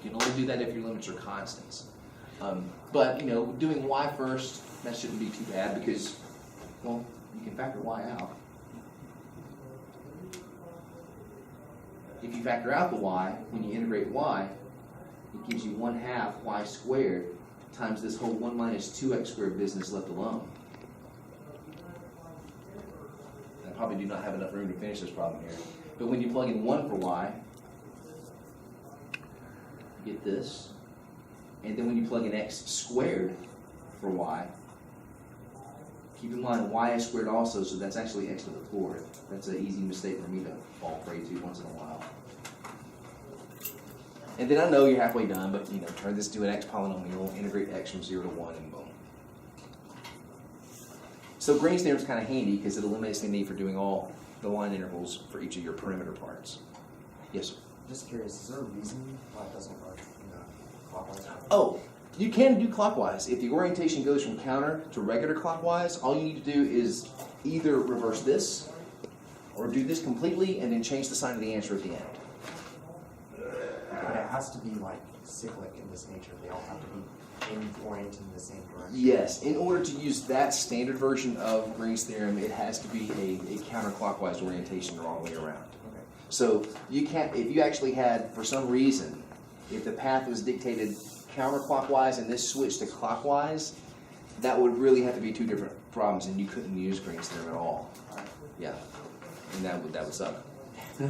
You can only do that if your limits are constants. But, you know, doing y first, that shouldn't be too bad because, well, you can factor y out. If you factor out the y, when you integrate y, it gives you 1/2 y squared times this whole 1 minus 2x squared business left alone. I probably do not have enough room to finish this problem here. But when you plug in 1 for y, you get this. And then when you plug in x squared for y, keep in mind y is squared also, so that's actually x to the 4th. That's an easy mistake for me to fall prey to once in a while. And then I know you're halfway done, but you know, turn this to an x polynomial, integrate x from 0 to 1, and boom. So Green's theorem is kind of handy because it eliminates the need for doing all the line intervals for each of your perimeter parts. Yes, sir? Just curious, is there a reason why it doesn't work clockwise? Oh, you can do clockwise. If the orientation goes from counter to regular clockwise, all you need to do is either reverse this or do this completely and then change the sign of the answer at the end. But it has to be like cyclic in this nature. They all have to be oriented in the same direction. Yes, in order to use that standard version of Green's theorem, it has to be a counterclockwise orientation all the way around. Okay. So you can't, if you actually had, for some reason, if the path was dictated counterclockwise and this switched to clockwise, that would really have to be two different problems, and you couldn't use Green's theorem at all. Yeah, and that would suck. Yeah.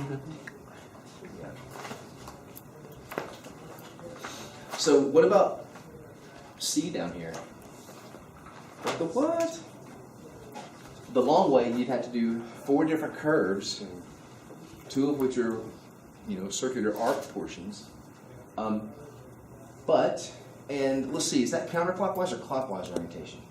So what about C down here? The what? The long way, you'd have to do 4 different curves, 2 of which are, you know, circular arc portions. And let's see, is that counterclockwise or clockwise orientation?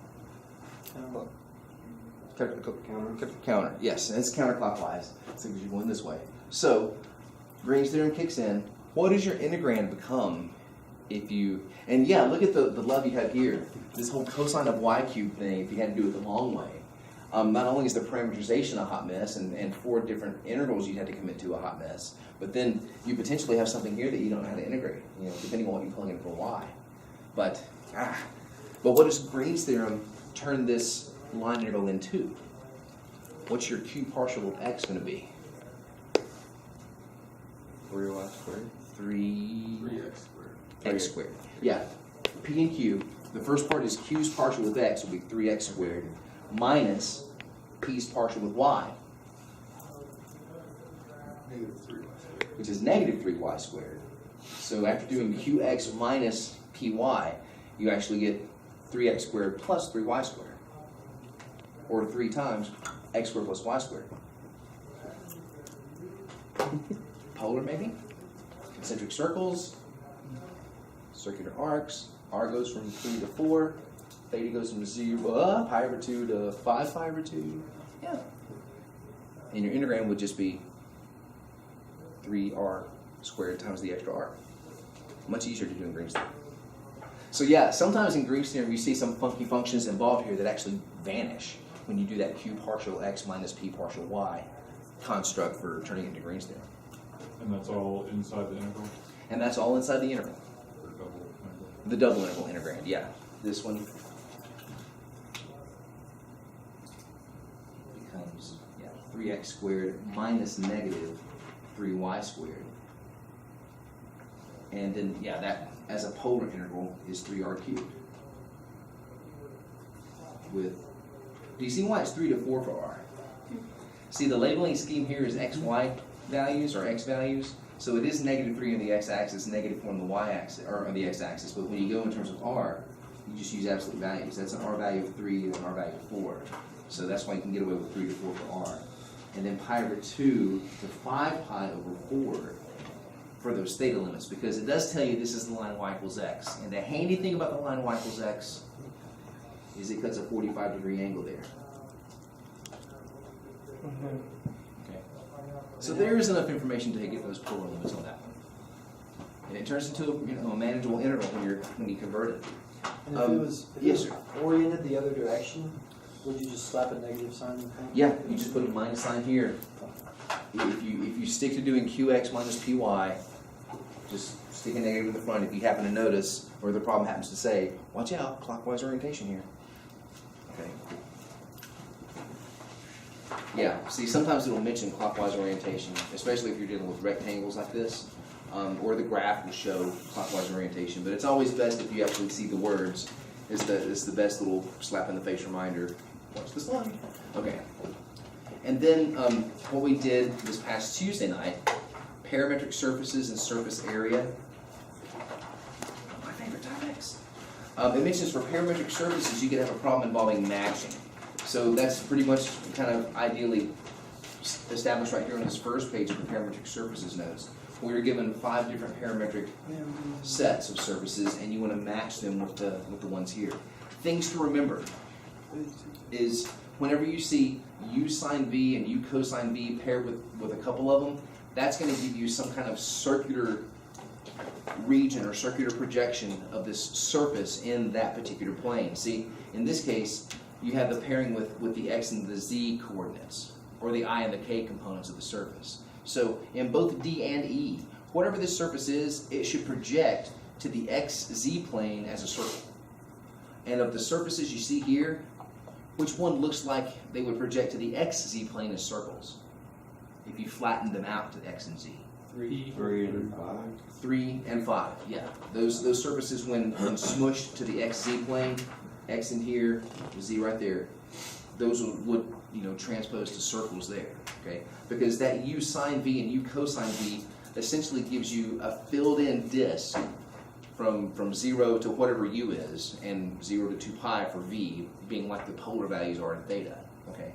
Counter, yes, and it's counterclockwise. So you're going this way. So Green's theorem kicks in. What does your integrand become if you, and yeah, look at the love you have here. This whole cosine of y cubed thing, if you had to do it the long way. Not only is the parameterization a hot mess, and 4 different integrals you'd have to commit to a hot mess, but then you potentially have something here that you don't know how to integrate, you know, depending on what you plug in for y. But what does Green's theorem turn this line integral into? What's your q partial of x going to be? 3y squared. 3x squared. X squared. Yeah. P and Q. The first part is q's partial with x will be 3x squared minus p's partial with y, which is negative 3y squared. So after doing qx minus py, you actually get 3x squared plus 3y squared, or 3 times x squared plus y squared. Polar maybe? Concentric circles, circular arcs. R goes from 3 to 4. Theta goes from 0, pi over 2 to 5 pi over 2. Yeah. And your integrand would just be 3r squared times the extra r. Much easier to do in Green's theorem. So yeah, sometimes in Green's theorem you see some funky functions involved here that actually vanish when you do that q partial x minus p partial y construct for turning into Green's theorem. And that's all inside the integral? And that's all inside the integral. The double integral? The double integral integrand, yeah. This one becomes 3x squared minus negative 3y squared. And then, yeah, that as a polar integral is 3r cubed. With, do you see why it's 3 to 4 for r? See, the labeling scheme here is xy values or x values. So it is negative 3 on the x-axis, negative 4 on the y-axis, or on the x-axis. But when you go in terms of r, you just use absolute values. That's an r value of 3 and an r value of 4. So that's why you can get away with 3 to 4 for r. And then pi over 2 to 5 pi over 4 for those theta limits, because it does tell you this is the line y equals x. And the handy thing about the line y equals x is it cuts a 45-degree angle there. Okay. So there is enough information to get those polar limits on that one. And it turns into a manageable integral when you convert it. And if it was yes, sir. oriented the other direction, would you just slap a negative sign in front? Yeah, you just put a minus sign here. If you stick to doing qx minus py, just Stick a negative in the front if you happen to notice, or the problem happens to say, watch out, clockwise orientation here. Okay. Yeah, see, sometimes it'll mention clockwise orientation, especially if you're dealing with rectangles like this, or the graph will show clockwise orientation, but it's always best if you actually see the words. It's the best little slap in the face reminder. Watch the slide. Okay. And then what we did this past Tuesday night, parametric surfaces and surface area. My favorite topics. It mentions for parametric surfaces you could have a problem involving matching. So that's pretty much kind of ideally established right here on this first page of the parametric surfaces notes. Where you're given 5 different parametric sets of surfaces and you want to match them with the ones here. Things to remember is whenever you see u sine v and u cosine v paired with a couple of them, that's going to give you some kind of circular region or circular projection of this surface in that particular plane. See, in this case, you have the pairing with the x and the z coordinates, or the I and the k components of the surface. So in both D and E, whatever this surface is, it should project to the xz plane as a circle. And of the surfaces you see here, which one looks like they would project to the xz plane as circles? If you flatten them out to x and z. 3. 3 and 5. 3 and 5, yeah. Those surfaces when smushed to the xz plane, x in here, z right there, those would transpose to circles there, okay? Because that u sine v and u cosine v essentially gives you a filled-in disk from 0 to whatever u is, and 0 to 2 pi for v, being like the polar values are in theta, okay?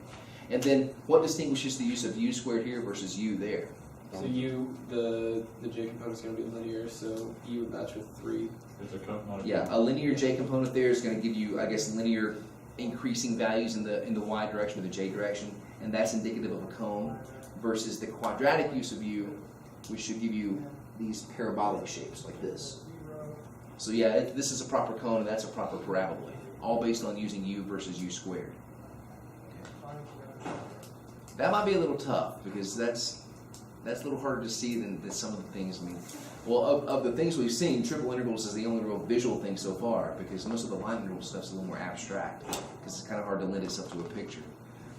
And then what distinguishes the use of u squared here versus u there? So u, the j component is going to be linear, so u would match with 3. It's a cut, not a Yeah, a linear j component there is going to give you, I guess, linear increasing values in the y direction or the j direction, and that's indicative of a cone, versus the quadratic use of u, which should give you these parabolic shapes like this. So yeah, this is a proper cone and that's a proper paraboloid, all based on using u versus u squared. Okay. That might be a little tough because that's a little harder to see than some of the things. I mean, well, of the things we've seen, triple integrals is the only real visual thing so far, because most of the line integral stuff is a little more abstract, because it's kind of hard to lend itself to a picture.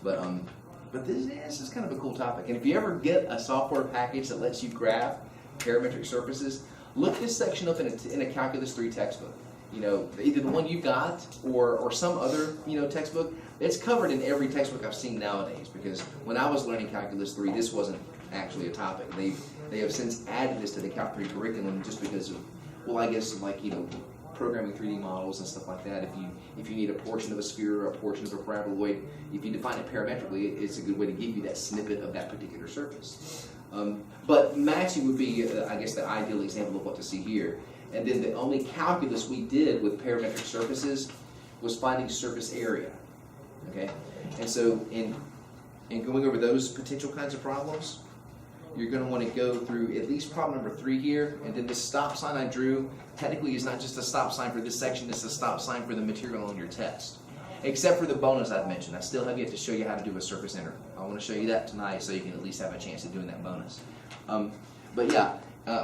But this is kind of a cool topic. And if you ever get a software package that lets you graph parametric surfaces, look this section up in a Calculus 3 textbook. Either the one you got or some other textbook. It's covered in every textbook I've seen nowadays, because when I was learning Calculus 3, this wasn't actually a topic. They have since added this to the Calc3 curriculum just because of, well, I guess programming 3D models and stuff like that. If you need a portion of a sphere or a portion of a paraboloid, if you define it parametrically, it's a good way to give you that snippet of that particular surface. But matching would be, I guess, the ideal example of what to see here. And then the only calculus we did with parametric surfaces was finding surface area. Okay, and so in going over those potential kinds of problems, you're going to want to go through at least problem number 3 here, and then this stop sign I drew technically is not just a stop sign for this section, it's a stop sign for the material on your test. Except for the bonus I've mentioned. I still have yet to show you how to do a surface integral. I want to show you that tonight so you can at least have a chance at doing that bonus. But yeah,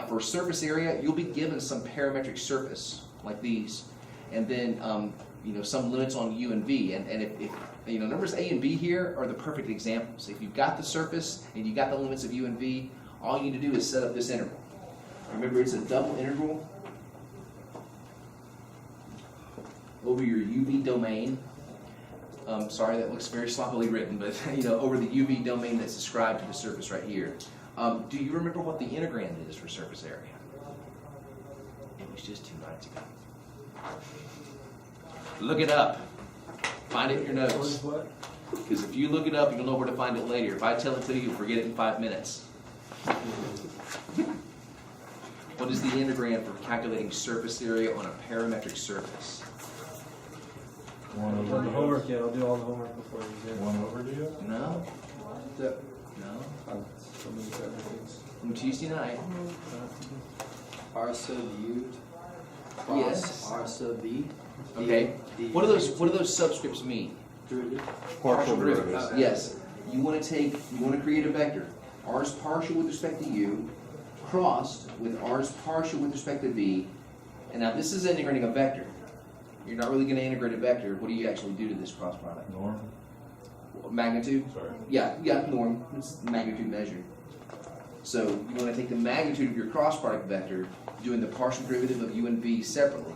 for surface area, you'll be given some parametric surface like these, and then some limits on u and v. And if numbers a and b here are the perfect examples. If you've got the surface and you got the limits of u and v, all you need to do is set up this integral. Remember, it's a double integral over your uv domain. Sorry, that looks very sloppily written, but over the uv domain that's described to the surface right here. Do you remember what the integrand is for surface area? It was just 2 nights ago. Look it up. Find it in your notes. Because if you look it up, you'll know where to find it later. If I tell it to you, you'll forget it in 5 minutes. What is the integrand for calculating surface area on a parametric surface? 1 I've over done the ds. homework yet. I'll do all the homework before you do. 1 over ds? No? No? So many other things. On Tuesday night. R sub u Yes. R sub b. Okay. What do those subscripts mean? Partial Yes. You want to create a vector. R is partial with respect to u. crossed with r's partial with respect to v, and now this is integrating a vector. You're not really going to integrate a vector. What do you actually do to this cross product? Norm, Magnitude? sorry. Yeah, norm. It's magnitude measured. So you want to take the magnitude of your cross product vector, doing the partial derivative of u and v separately.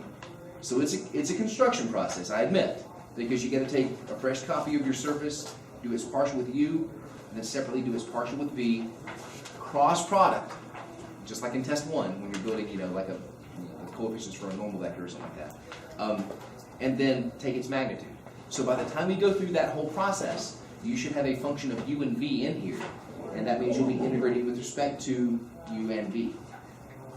So it's a construction process, I admit, because you got to take a fresh copy of your surface, do its partial with u, and then separately do its partial with v, cross product, just like in test 1 when you're building, like the coefficients for a normal vector or something like that, and then take its magnitude. So by the time you go through that whole process, you should have a function of u and v in here, and that means you'll be integrating with respect to u and v.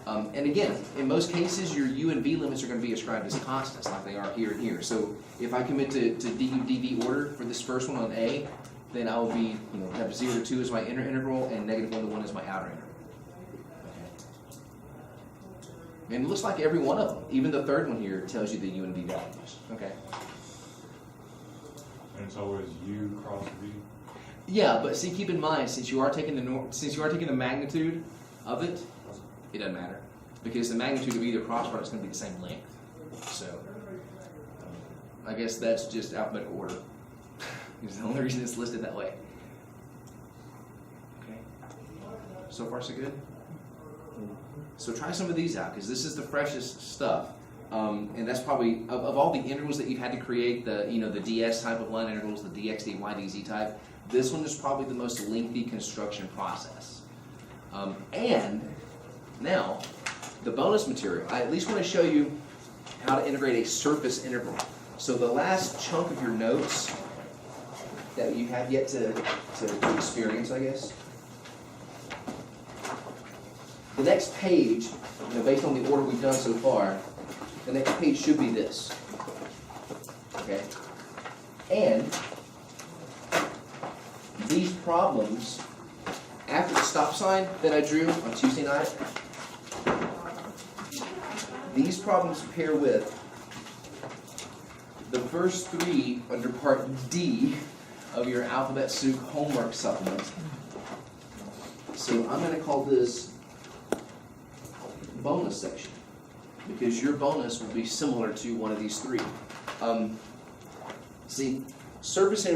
And again, in most cases, your u and v limits are going to be ascribed as constants, like they are here and here. So if I commit to du dv order for this first one on A, then I will be, have 0 to 2 as my inner integral, and negative 1 to 1 is my outer integral. Okay. And it looks like every one of them, even the third one here, tells you the u and v values. Okay. And it's always u cross v. Yeah, but see, keep in mind, since you are taking the magnitude of it, it doesn't matter, because the magnitude of either cross product is going to be the same length. So I guess that's just alphabetical order. It's the only reason it's listed that way. Okay. So far, so good. So try some of these out, because this is the freshest stuff. And that's probably, of all the integrals that you've had to create, the ds type of line integrals, the dx, dy, dz type, this one is probably the most lengthy construction process. And now, the bonus material, I at least want to show you how to integrate a surface integral. So the last chunk of your notes that you have yet to experience, I guess, the next page, based on the order we've done so far, the next page should be this. Okay? And these problems, after the stop sign that I drew on Tuesday night, these problems pair with the first 3 under part D of your Alphabet Soup homework supplement. So I'm going to call this bonus section, because your bonus will be similar to one of these 3. See, surface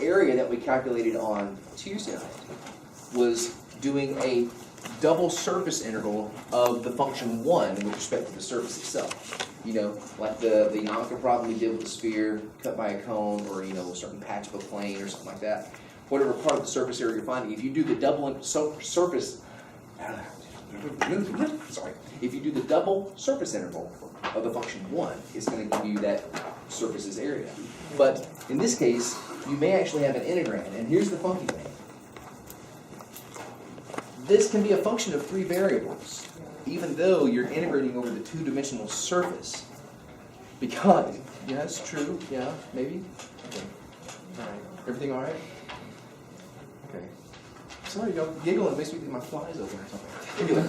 area that we calculated on Tuesday night was doing a double surface integral of the function 1 with respect to the surface itself. Like the Yanka problem we did with the sphere cut by a cone, or a certain patch of a plane or something like that. Whatever part of the surface area you're finding, if you do the double surface integral of the function 1, it's going to give you that surface's area. But in this case, you may actually have an integrand, and here's the funky thing. This can be a function of 3 variables, even though you're integrating over the 2-dimensional surface. Because, yeah, it's true, yeah, maybe? Okay. All right. Everything all right? Okay. Sorry, y'all giggling. It makes me think my fly's open or something. Anyway,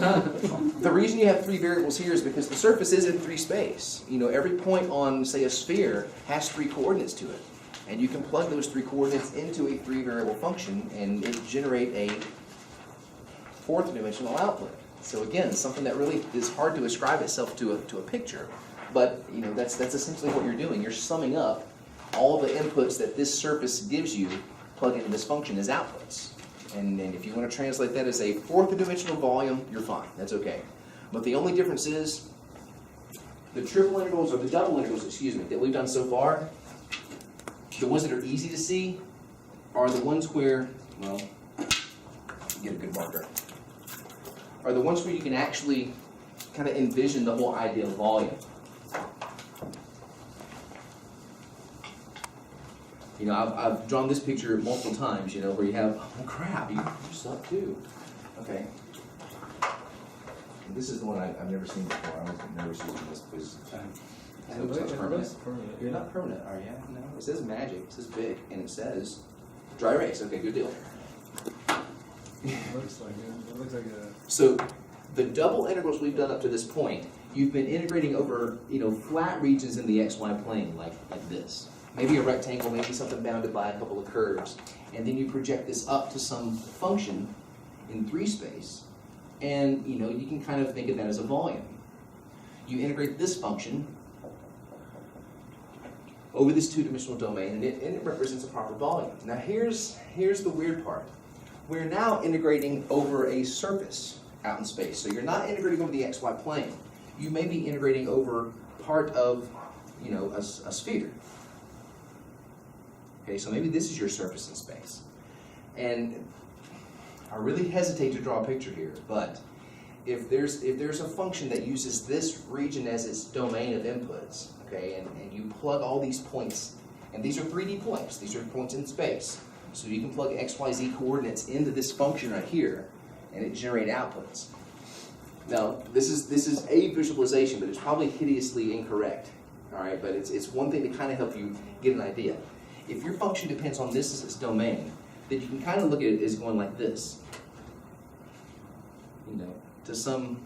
the reason you have 3 variables here is because the surface is in 3 space. Every point on, say, a sphere has 3 coordinates to it. And you can plug those 3 coordinates into a 3-variable function, and it generate a 4th-dimensional output. So again, something that really is hard to ascribe itself to a picture. But that's essentially what you're doing. You're summing up all the inputs that this surface gives you, plug into this function as outputs. And if you want to translate that as a 4th-dimensional volume, you're fine. That's okay. But the only difference is the triple integrals, or the double integrals, that we've done so far, the ones that are easy to see are the ones where, well, get a good marker, are the ones where you can actually kind of envision the whole ideal volume. I've drawn this picture multiple times, where you have, oh crap, you slept too. Okay. This is the one I've never seen before. I was nervous using this because it's permanent. You're not permanent, are you? No. It says magic. It says big, and it says dry erase. Okay, good deal. Looks like it. It looks like a. So the double integrals we've done up to this point, you've been integrating over flat regions in the xy plane like this. Maybe a rectangle, maybe something bounded by a couple of curves, and then you project this up to some function in 3 space, And you know, you can kind of think of that as a volume. You integrate this function over this two-dimensional domain, and it represents a proper volume. Now here's the weird part. We're now integrating over a surface out in space. So you're not integrating over the xy plane. You may be integrating over part of, you know, a sphere. Okay, so maybe this is your surface in space. And I really hesitate to draw a picture here, but if there's a function that uses this region as its domain of inputs, okay, and you plug all these points, and these are 3D points, these are points in space, so you can plug x, y, z coordinates into this function right here, and it generate outputs. Now, this is a visualization, but it's probably hideously incorrect, all right, but it's one thing to kind of help you get an idea. If your function depends on this as its domain, then you can kind of look at it as going like this, you know, to some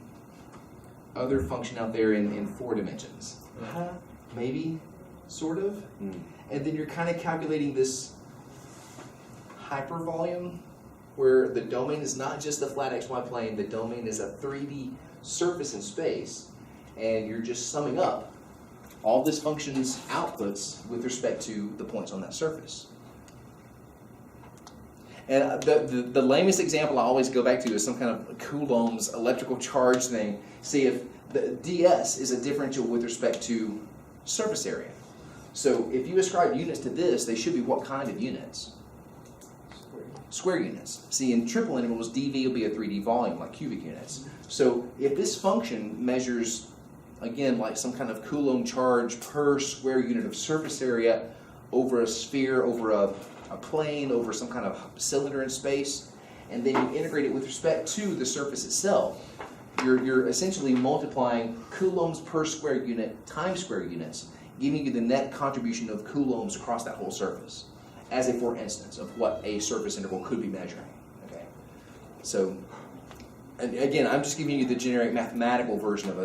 other function out there in 4 dimensions. Maybe, sort of. And then you're kind of calculating this hypervolume where the domain is not just the flat xy plane, the domain is a 3D surface in space, and you're just summing up all this function's outputs with respect to the points on that surface. And the lamest example I always go back to is some kind of Coulomb's electrical charge thing. See if the ds is a differential with respect to surface area. So if you ascribe units to this, they should be what kind of units? Square units. See, in triple integrals, dv will be a 3D volume, like cubic units. So if this function measures, again, like some kind of Coulomb charge per square unit of surface area over a sphere, over a plane, over some kind of cylinder in space, and then you integrate it with respect to the surface itself, you're essentially multiplying coulombs per square unit times square units, giving you the net contribution of coulombs across that whole surface, as a for instance of what a surface integral could be measuring. Okay, so and again, I'm just giving you the generic mathematical version of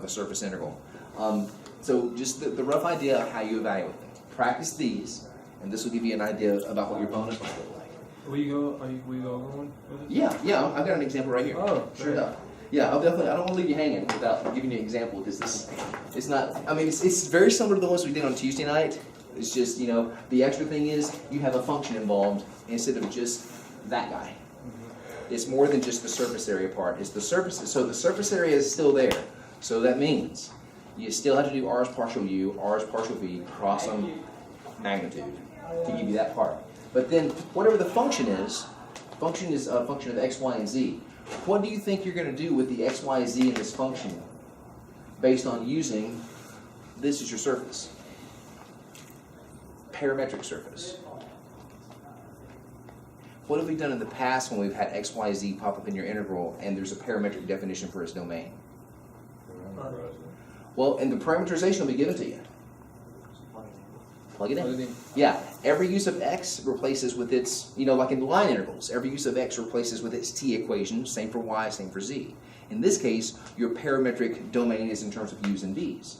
a surface integral. So just the rough idea of how you evaluate them. Practice these, and this will give you an idea about what your bonus might look like. Will you go over one with us? Yeah, I've got an example right here. Oh, sure enough. Yeah, I don't want to leave you hanging without giving you an example, because it's not, I mean, it's very similar to the ones we did on Tuesday night. It's just, you know, the extra thing is you have a function involved instead of just that guy. It's more than just the surface area part. It's the surface, so the surface area is still there. So that means you still have to do r's partial u, r's partial v, cross some magnitude to give you that part. But then whatever the function is a function of x, y, and z. What do you think you're going to do with the x, y, z in this function based on using this as your surface? Parametric surface. What have we done in the past when we've had x, y, z pop up in your integral and there's a parametric definition for its domain? Well, and the parameterization will be given to you. Plug it in. Yeah, every use of x replaces with its, you know, like in line integrals, every use of x replaces with its t equation, same for y, same for z. In this case, your parametric domain is in terms of u's and v's.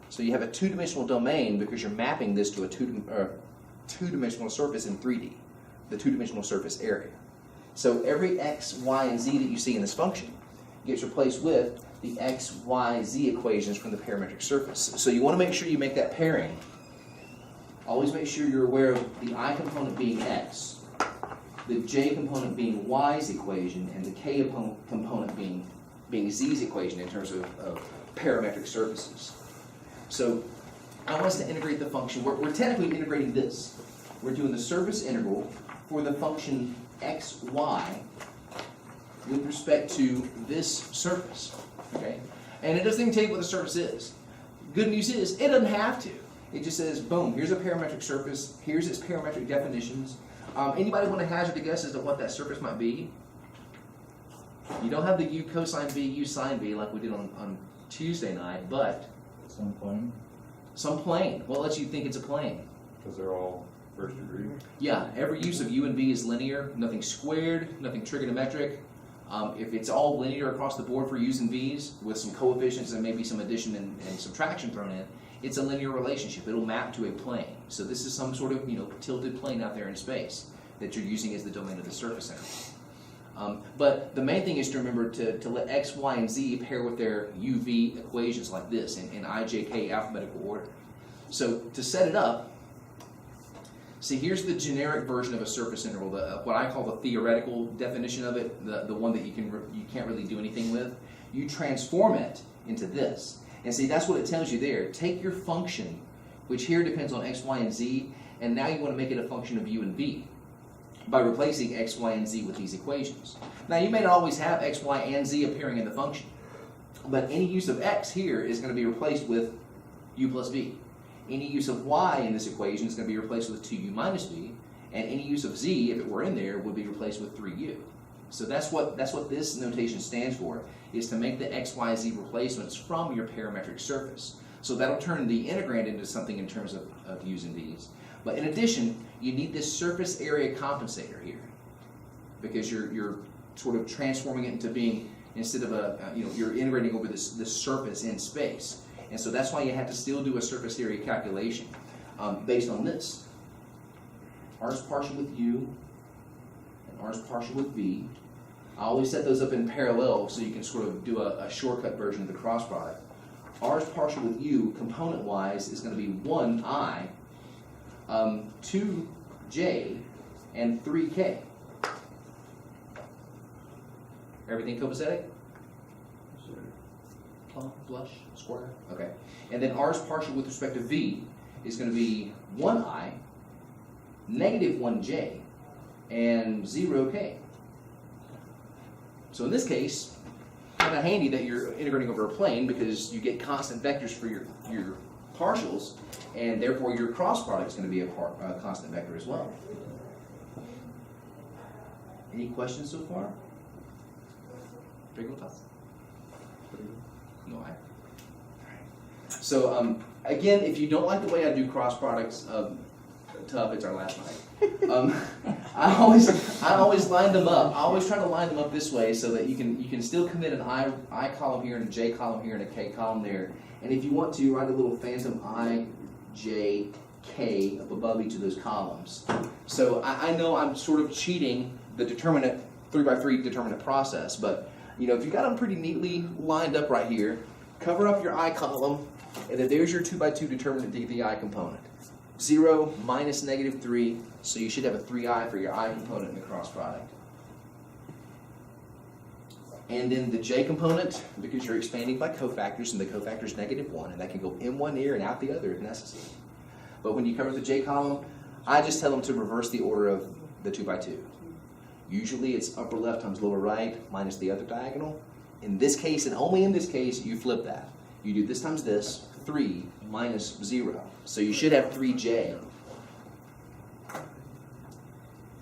So you have a two-dimensional domain because you're mapping this to a two-dimensional surface in 3D, the two-dimensional surface area. So every x, y, and z that you see in this function gets replaced with the x, y, z equations from the parametric surface. So you want to make sure you make that pairing. Always make sure you're aware of the I component being x, the j component being y's equation, and the k component being z's equation in terms of parametric surfaces. So I want us to integrate the function. We're technically integrating this. We're doing the surface integral for the function x, y with respect to this surface. Okay? And it doesn't even tell you what the surface is. Good news is, it doesn't have to. It just says, boom, here's a parametric surface, here's its parametric definitions. Anybody want to hazard a guess as to what that surface might be? You don't have the u cosine b, u sine b like we did on Tuesday night, but Some plane? some plane. What lets you think it's a plane? Because they're all first degree. Yeah, every use of u and v is linear, nothing squared, nothing trigonometric. If it's all linear across the board for u's and v's with some coefficients and maybe some addition and subtraction thrown in, it's a linear relationship. It'll map to a plane. So this is some sort of, you know, tilted plane out there in space that you're using as the domain of the surface But the main thing is to remember to let x, y, and z pair with their UV equations like this in I, J, K alphabetical order. So to set it up, see, here's the generic version of a surface integral, what I call the theoretical definition of it, the one that you can't really do anything with. You transform it into this. And see, that's what it tells you there. Take your function, which here depends on x, y, and z, and now you want to make it a function of u and v by replacing x, y, and z with these equations. Now, you may not always have x, y, and z appearing in the function, but any use of x here is going to be replaced with u plus v. Any use of y in this equation is going to be replaced with 2u minus v, and any use of z, if it were in there, would be replaced with 3u. So that's what this notation stands for, is to make the x, y, z replacements from your parametric surface. So that'll turn the integrand into something in terms of u's and v's. But in addition, you need this surface area compensator here, because you're sort of transforming it into being, instead of you're integrating over this surface in space. And so that's why you have to still do a surface area calculation based on this. R's partial with u, and R's partial with v. I always set those up in parallel so you can sort of do a shortcut version of the cross product. R's partial with u, component-wise, is going to be 1i, 2j, and 3k. Everything copacetic? Plumb, blush, square? Okay. And then R's partial with respect to v is going to be 1i, negative 1j, and 0k. So in this case, kind of handy that you're integrating over a plane, because you get constant vectors for your partials, and therefore your cross product is going to be a constant vector as well. Any questions so far? No, So again, if you don't like the way I do cross products, tough, it's our last night. I always line them up. I always try to line them up this way so that you can still commit an I column here and a J column here and a K column there. And if you want to, write a little phantom I, J, K up above each of those columns. So I know I'm sort of cheating the determinant 3x3 determinant process, but if you got them pretty neatly lined up right here, cover up your I column, and then there's your 2x2 determinant to get the I component. 0 minus negative 3, so you should have a 3i for your I component in the cross product. And then the J component, because you're expanding by cofactors, and the cofactor is -1, and that can go in one ear and out the other if necessary. But when you cover the J column, I just tell them to reverse the order of the 2x2. Usually it's upper left times lower right minus the other diagonal. In this case, and only in this case, you flip that. You do this times this, 3 minus 0. So you should have 3j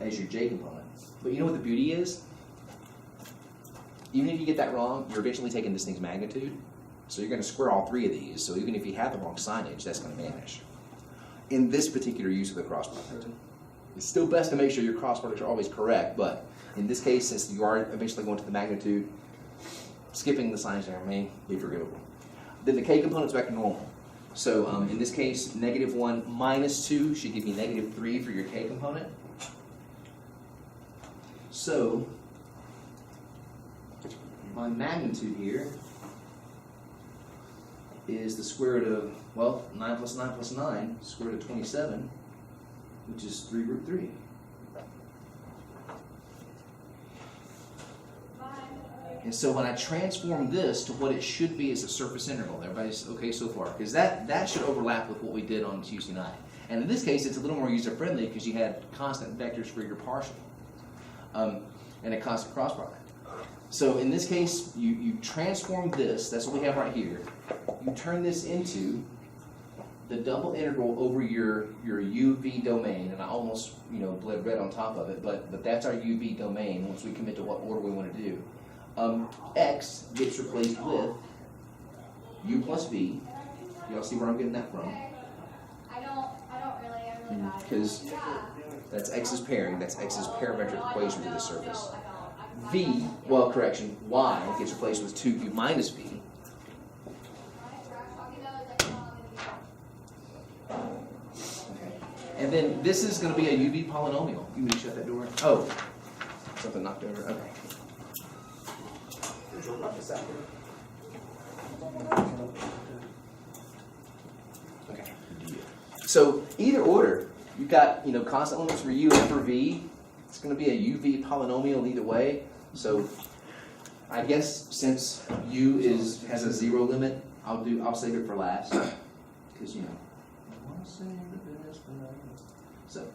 as your J component. But you know what the beauty is? Even if you get that wrong, you're eventually taking this thing's magnitude. So you're going to square all three of these. So even if you have the wrong signage, that's going to vanish. In this particular use of the cross product. It's still best to make sure your cross products are always correct, but in this case, since you are eventually going to the magnitude, skipping the signs there may be forgivable. Then the K component's back to normal. So in this case, -1 minus 2 should give you -3 for your K component. So my magnitude here is the square root of, 9 plus 9 plus 9, square root of 27, which is 3√3. And so when I transform this to what it should be as a surface integral, everybody's okay so far? Because that should overlap with what we did on Tuesday night. And in this case, it's a little more user-friendly because you had constant vectors for your partial and a constant cross product. So in this case, you transform this, that's what we have right here. You turn this into the double integral over your UV domain, and I almost bled red on top of it, but that's our UV domain once we commit to what order we want to do. X gets replaced with u plus v. Y'all see where I'm getting that from? I don't really. Because that's X's pairing, that's X's parametric equation for this surface. V, y gets replaced with 2u minus v. And then this is going to be a UV polynomial. You need to shut that door. Oh, Something knocked over. Okay. There's a ruckus out there. Okay. So either order, you've got constant limits for u and for v. It's going to be a uv polynomial either way. So I guess since u has a 0 limit, I'll save it for last because I want to save the best for last. So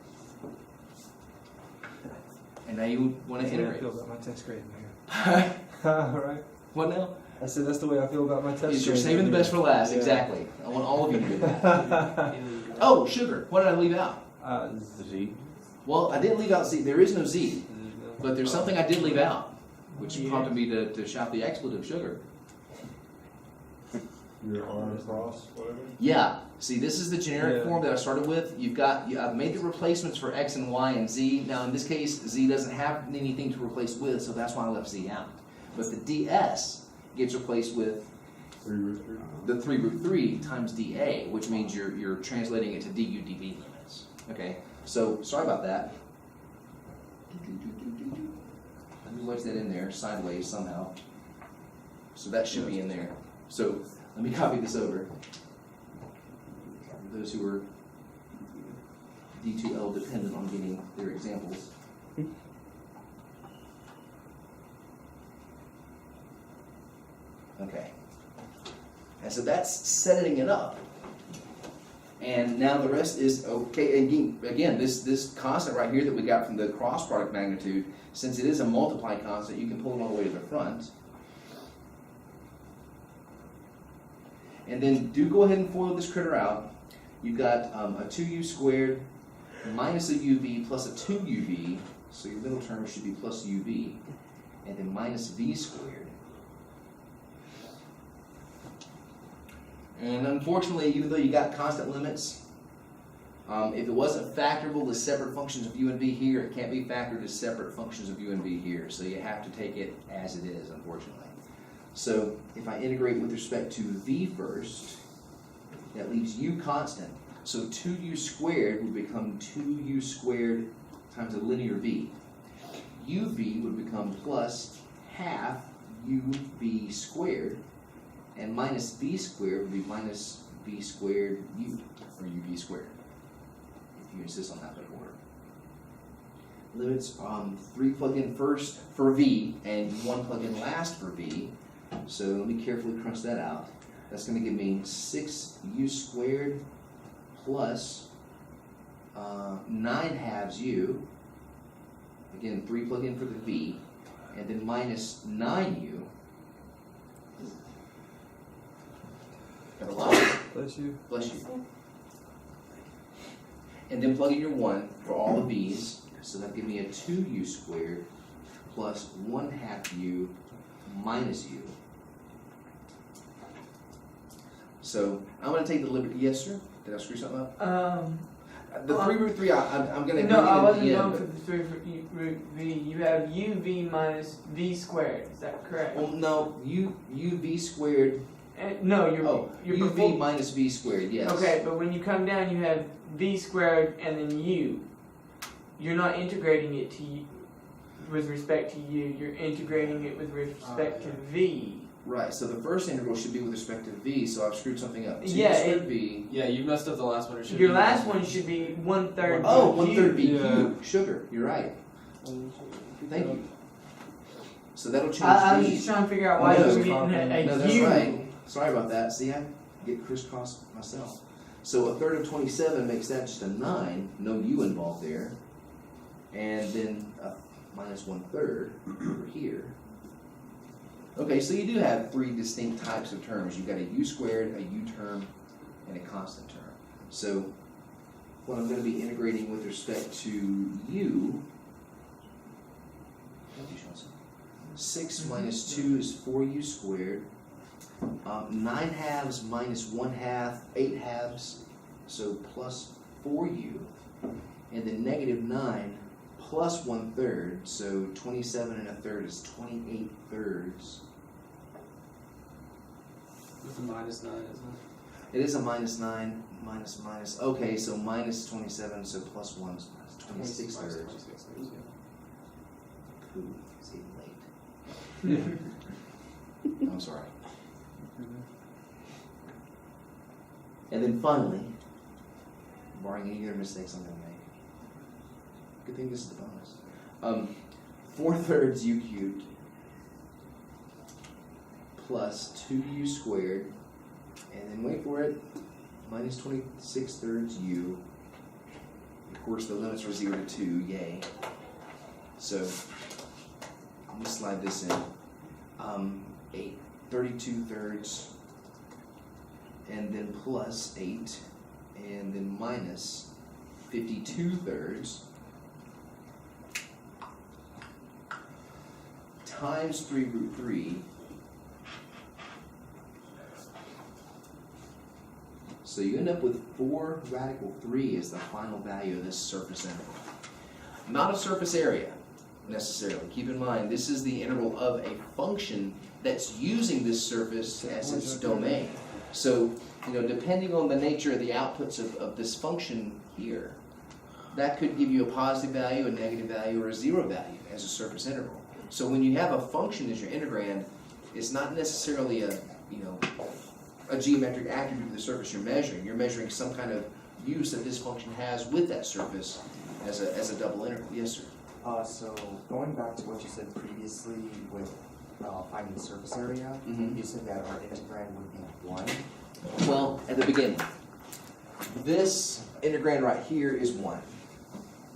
and now you want to That's the way I integrate. feel about my 10th grade here. Right? What now? I said that's the way I feel about my 10th grade. You're saving the best for last. Yeah. Exactly. I want all of you to do that. Oh, sugar. What did I leave out? Z. Well, I didn't leave out Z. There is no Z. But there's something I did leave out, which prompted me to shout the expletive sugar. Your R cross, whatever. Yeah. See, this is the generic Yeah. form that I started with. I've made the replacements for X and Y and Z. Now, in this case, Z doesn't have anything to replace with, so that's why I left Z out. But the DS gets replaced with 3√3. the 3√3 times dA, which means you're translating it to du dv limits. Okay, so sorry about that. Let me wedge that in there sideways somehow. So that should be in there. So let me copy this over. For those who are D2L dependent on getting their examples. Okay. And so that's setting it up. And now the rest is okay. Again, this constant right here that we got from the cross product magnitude, since it is a multiply constant, you can pull it all the way to the front. And then do go ahead and FOIL this critter out. You've got a 2u squared minus a uv plus a 2uv, so your middle term should be plus uv, and then minus v squared. And unfortunately, even though you got constant limits, if it wasn't factorable as separate functions of u and v here, it can't be factored as separate functions of u and v here. So you have to take it as it is, unfortunately. So if I integrate with respect to v first, that leaves u constant. So 2u squared would become 2u squared times a linear v. uv would become plus half uv squared. And minus v squared would be minus v squared u, or uv squared, if you insist on that bit of order. Limits 3 plug in first for v, and 1 plug in last for v. So let me carefully crunch that out. That's going to give me 6u squared plus 9 halves u. Again, 3 plug in for the v, and then minus 9u. Got a lot. Bless you. Bless you. And then plug in your 1 for all the v's. So that'll give me a 2u squared plus 1/2 u minus u. So I'm going to take the liberty. Yes, sir? Did I screw something up? The 3√3, I'm going to No, I wasn't the going end, for the 3 root v. You have uv minus v squared. Is that correct? well, no, uv squared. No, you're uv before. minus v squared, yes. Okay, but when you come down, you have v squared and then u. You're not integrating it to u with respect to u. You're integrating it with respect to v. Right, so the first integral should be with respect to v, so I've screwed something up. 2 Yeah, squared v. Yeah, you messed up the last one. It should Your be last one should be 1/3. Oh, v 1/3 v Yeah. cubed. Sugar, you're right. Thank you. So that'll change I was v. just trying to figure out why No, you were getting a No, that's u. right. Sorry about that. See, I get crisscrossed myself. So 1/3 of 27 makes that just a 9. No u involved there. And then minus 1/3 over here. Okay, so you do have 3 distinct types of terms. You've got a u squared, a u term, and a constant term. So what I'm going to be integrating with respect to u, 6 minus 2 is 4u squared. 9 halves minus 1/2, 8 halves, so plus 4u. And then negative 9 plus 1/3, so 27 1/3 is 28 thirds. With a minus 9, isn't It is a minus 9, minus. Okay, so minus 27, so plus 1 is minus 26 thirds. 26 thirds, yeah. Ooh, see, late. I'm sorry. And then finally, barring any other mistakes I'm going to make, good thing this is the bonus. 4/3 u cubed plus 2u squared, and then wait for it, minus 26/3 u. Of course, the limits are 0 to 2, yay. So, I'm going to slide this in. 32/3, and then plus 8, and then minus 52/3 times 3√3. So you end up with 4 radical 3 as the final value of this surface interval. Not a surface area, necessarily. Keep in mind, this is the integral of a function that's using this surface as its domain. So, depending on the nature of the outputs of this function here, that could give you a positive value, a negative value, or a 0 value as a surface integral. So when you have a function as your integrand, it's not necessarily a geometric attribute of the surface you're measuring. You're measuring some kind of use that this function has with that surface as a double integral. Yes, sir? So going back to what you said previously with finding the surface area, you said that our integrand would be 1. Well, at the beginning, this integrand right here is 1.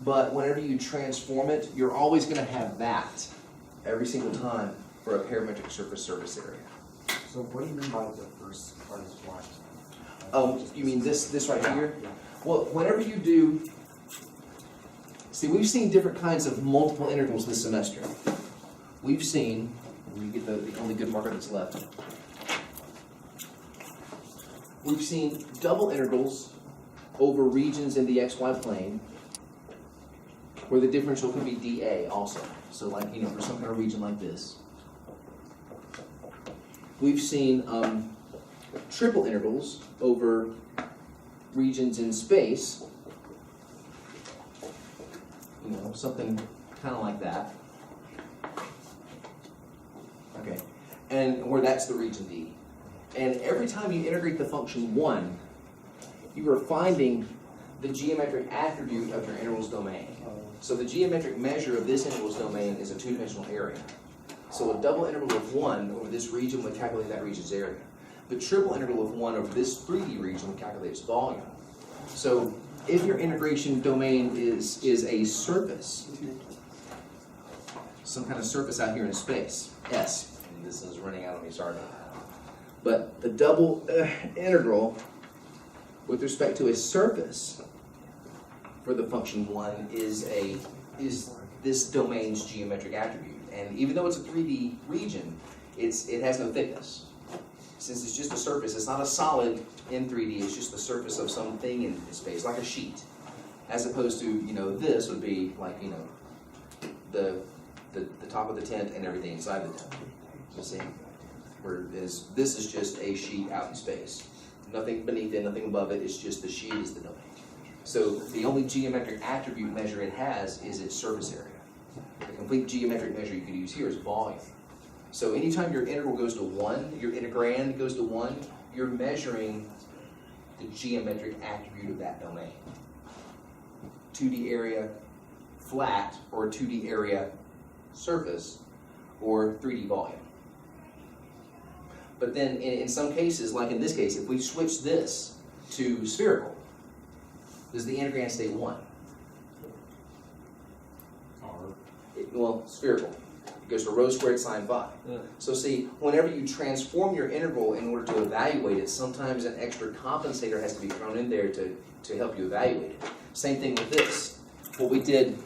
But whenever you transform it, you're always going to have that every single time for a parametric surface area. So what do you mean by the first part is 1? Oh, you mean this right here? Yeah. Well, whenever you do, see, we've seen different kinds of multiple integrals this semester. We've seen, we get the only good marker that's left. We've seen double integrals over regions in the xy plane, where the differential can be dA also. So like, for some kind of region like this. We've seen triple integrals over regions in space, something kind of like that. Okay, and where that's the region D. And every time you integrate the function 1, you are finding the geometric attribute of your integral's domain. So the geometric measure of this integral's domain is a 2-dimensional area. So a double integral of 1 over this region would calculate that region's area. The triple integral of 1 over this 3D region would calculate its volume. So if your integration domain is a surface, some kind of surface out here in space, S, and this is running out on me, sorry. But the double integral with respect to a surface for the function 1 is this domain's geometric attribute. And even though it's a 3D region, it has no thickness. Since it's just a surface, it's not a solid in 3D, it's just the surface of something in space, like a sheet. As opposed to, this would be like, the top of the tent and everything inside the tent. You see? Whereas this is just a sheet out in space. Nothing beneath it, nothing above it, it's just the sheet is the domain. So the only geometric attribute measure it has is its surface area. The complete geometric measure you could use here is volume. So anytime your integral goes to 1, your integrand goes to 1, you're measuring the geometric attribute of that domain. 2D area flat, or 2D area surface, or 3D volume. But then in some cases, like in this case, if we switch this to spherical, does the integrand stay 1? Well, spherical. It goes to rho squared sine phi. Yeah. So see, whenever you transform your integral in order to evaluate it, sometimes an extra compensator has to be thrown in there to help you evaluate it. Same thing with this. What we did